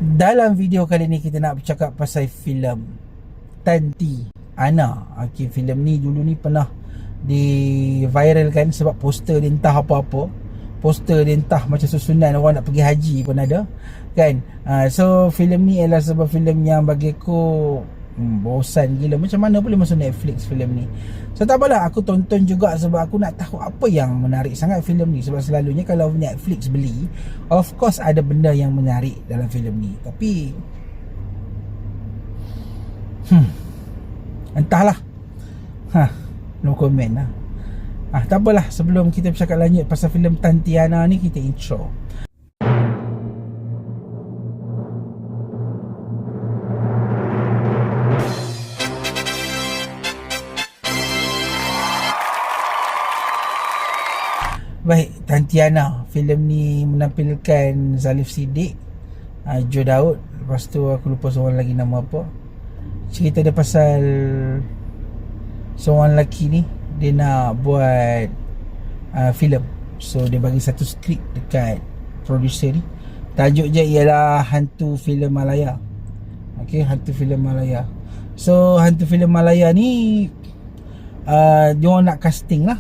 Dalam video kali ni kita nak bercakap pasal filem Tatiana. Okey, filem ni dulu ni pernah diviralkan sebab poster dia entah apa-apa. Poster dia entah macam susunan orang nak pergi haji pun ada kan. So filem ni adalah sebuah filem yang bagi aku bosan gila. Macam mana boleh masuk Netflix filem ni? So tak apalah, aku tonton juga sebab aku nak tahu apa yang menarik sangat filem ni. Sebab selalunya kalau Netflix beli, of course ada benda yang menarik dalam filem ni. Tapi entahlah. No comment lah. Tak apalah, sebelum kita bercakap lanjut pasal filem Tatiana ni, kita intro. Baik, Tatiana. Filem ni menampilkan Zalif Siddiq, Joe Daud, lepas tu aku lupa seorang lagi nama apa. Cerita dia pasal seorang lelaki ni, dia nak buat filem. So dia bagi satu skrip dekat producer ni. Tajuk je ialah Hantu Filem Malaya. Okay, Hantu Filem Malaya. So Hantu Filem Malaya ni dia orang nak casting lah.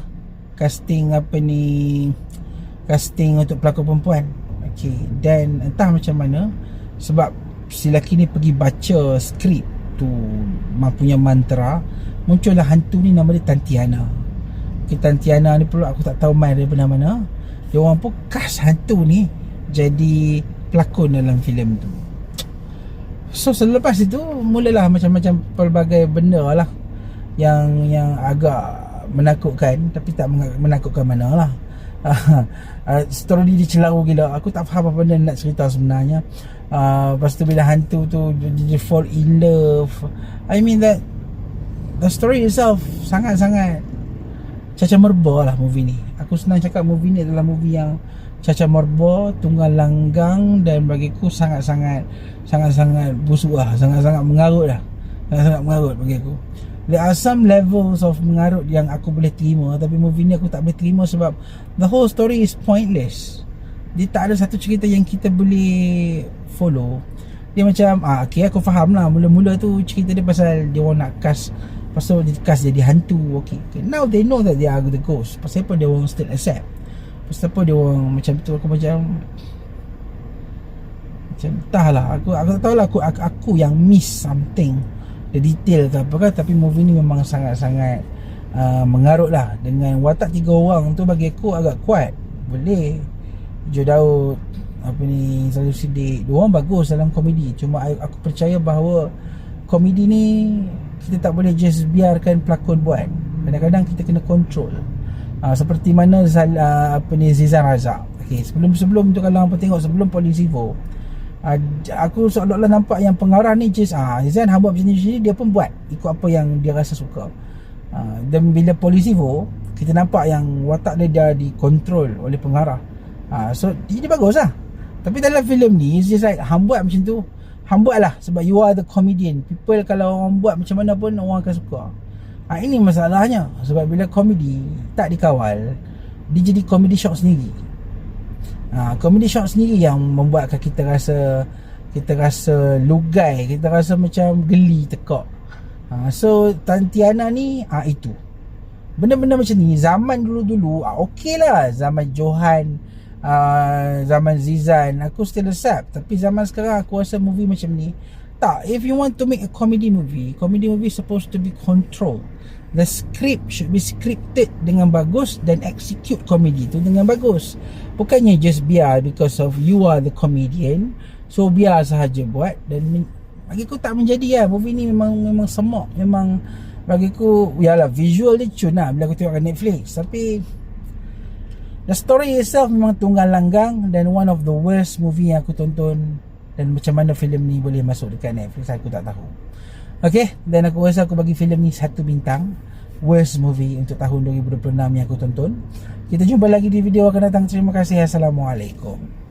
Casting untuk pelakon perempuan. Okay, dan entah macam mana, sebab si lelaki ni pergi baca skrip tu, punya mantra, muncullah hantu ni, nama dia Tatiana. Okay, Tatiana ni pula aku tak tahu main daripada mana. Dia orang pun cast hantu ni jadi pelakon dalam filem tu. So selepas itu mulalah macam-macam pelbagai benda lah yang agak menakutkan, tapi tak menakutkan mana lah. Story dia celaru gila. Aku tak faham apa benda nak cerita sebenarnya. Lepas tu bila hantu tu dia fall in love, I mean that the story itself sangat-sangat caca merba lah movie ni. Aku senang cakap movie ni adalah movie yang caca merba, tunggal langgang, dan bagiku sangat-sangat busuk lah. Sangat-sangat mengarut lah. Sangat-sangat mengarut bagi aku. There are some levels of mengarut yang aku boleh terima, tapi movie ni aku tak boleh terima sebab the whole story is pointless. Dia tak ada satu cerita yang kita boleh follow. Dia macam okay, aku faham lah, mula-mula tu cerita dia pasal dia orang nak cast, pasal dia cast jadi hantu. Okay, now they know that they are the ghost. Pasal apa dia orang still accept? Pasal apa dia orang macam tu? Aku macam entahlah. Aku tak tahulah, aku yang miss something, the detail ke apa kan. Tapi movie ni memang sangat-sangat mengarut lah. Dengan watak 3 orang tu bagi aku agak kuat. Boleh Joe Daud, Zalif Siddiq, diorang bagus dalam komedi. Cuma aku percaya bahawa komedi ni kita tak boleh just biarkan pelakon buat. Kadang-kadang kita kena control. Seperti mana Zizan Razak. Okay, sebelum tu kalau hampa tengok sebelum Polisivo, aku seolah-olah nampak yang pengarah ni just Zizan buat macam ni, dia pun buat ikut apa yang dia rasa suka. Dan bila Polisivo, kita nampak yang watak dia dah dikontrol oleh pengarah. So dia bagus lah. Tapi dalam filem ni it's just like hang buat macam tu, hang buat lah sebab you are the comedian. People kalau orang buat macam mana pun orang akan suka. Ini masalahnya. Sebab bila komedi tak dikawal, dia jadi comedy shock sendiri. Comedy shock sendiri yang membuatkan kita rasa lugai, kita rasa macam geli tekak. So Tatiana ni itu benda-benda macam ni zaman dulu-dulu okey lah. Zaman Johan, zaman Zizan, aku still accept. Tapi zaman sekarang aku rasa movie macam ni tak. If you want to make a comedy movie supposed to be controlled. The script should be scripted dengan bagus dan execute komedi tu dengan bagus. Bukannya just biar because of you are the comedian, so biar sahaja buat. Dan bagi aku tak menjadi lah. Movie ni memang semak. Memang bagi aku, yalah, visual dia cun lah bila aku tengok kat Netflix. Tapi the story itself memang tunggal langgang dan one of the worst movie yang aku tonton. Dan macam mana filem ni boleh masuk dekat Netflix, aku tak tahu. Okay, dan aku rasa aku bagi filem ni 1 bintang. Worst movie untuk tahun 2026 yang aku tonton. Kita jumpa lagi di video akan datang. Terima kasih. Assalamualaikum.